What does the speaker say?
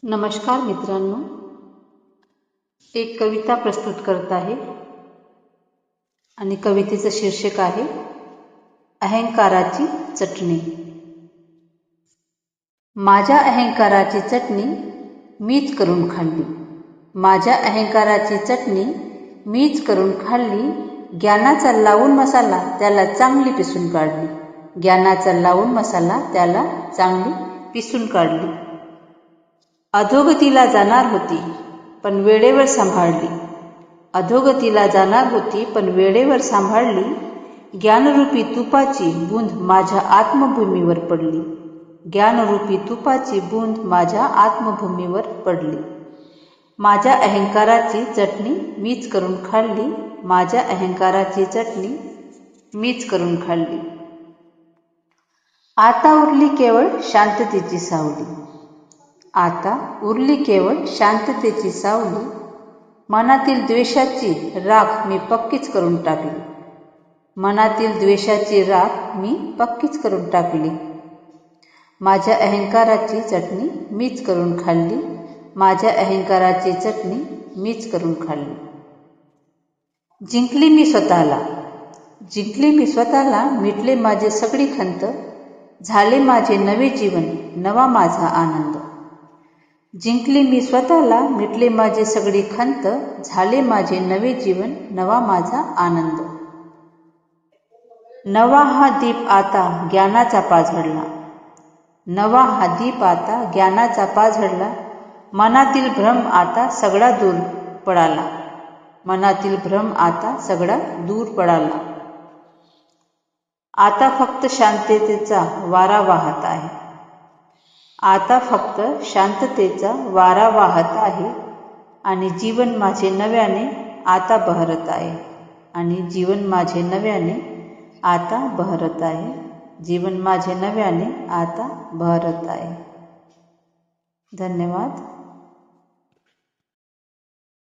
नमस्कार मित्रांनो, एक कविता प्रस्तुत करत आहे आणि कवितेचं शीर्षक आहे अहंकाराची चटणी. माझ्या अहंकाराची चटणी मीच करून खाल्ली. माझ्या अहंकाराची चटणी मीच करून खाल्ली. ज्ञानाचा लावून मसाला त्याला चांगली पिसून काढली. ज्ञानाचा लावून मसाला त्याला चांगली पिसून काढली. अधोगतीला जाणार होती पण वेळेवर सांभाळली. अधोगतीला जाणार होती पण वेळेवर सांभाळली. ज्ञानरूपी तुपाची बूंद माझ्या आत्मभूमीवर पडली. ज्ञानरूपी तुपाची बूंद माझ्या आत्मभूमीवर पडली. माझ्या अहंकाराची चटणी मीच करून खाल्ली. माझ्या अहंकाराची चटणी मीच करून खाल्ली. आता उरली केवळ शांततेची सावली. आता उरली केवळ शांततेची सावली. मनातील द्वेषाची राख मी पक्कीच करून टाकली. मनातील द्वेषाची राख मी पक्कीच करून टाकली. माझ्या अहंकाराची चटणी मीच करून खाल्ली. माझ्या अहंकाराची चटणी मीच करून खाल्ली. जिंकली मी स्वतःला. जिंकली मी स्वतःला. मिटले माझे सगळी खंत. झाले माझे नवे जीवन, नवा माझा आनंद. जिंकली मी स्वतःला. मिटले माझे सगळी खंत. झाले माझे नवे जीवन, नवा माझा आनंद. नवा हा दीप आता ज्ञानाचा पाझडला. नवा हा दीप आता ज्ञानाचा पाझडला. मनातील भ्रम आता सगळा दूर पळाला. मनातील भ्रम आता सगळा दूर पळाला. आता फक्त शांततेचा वारा वाहत आहे. आता फक्त शांततेचा वारा वाहत आहे आणि जीवन माझे नव्याने आता बहरत आहे. आणि जीवन माझे नव्याने आता बहरत आहे. जीवन माझे नव्याने आता बहरत आहे. धन्यवाद.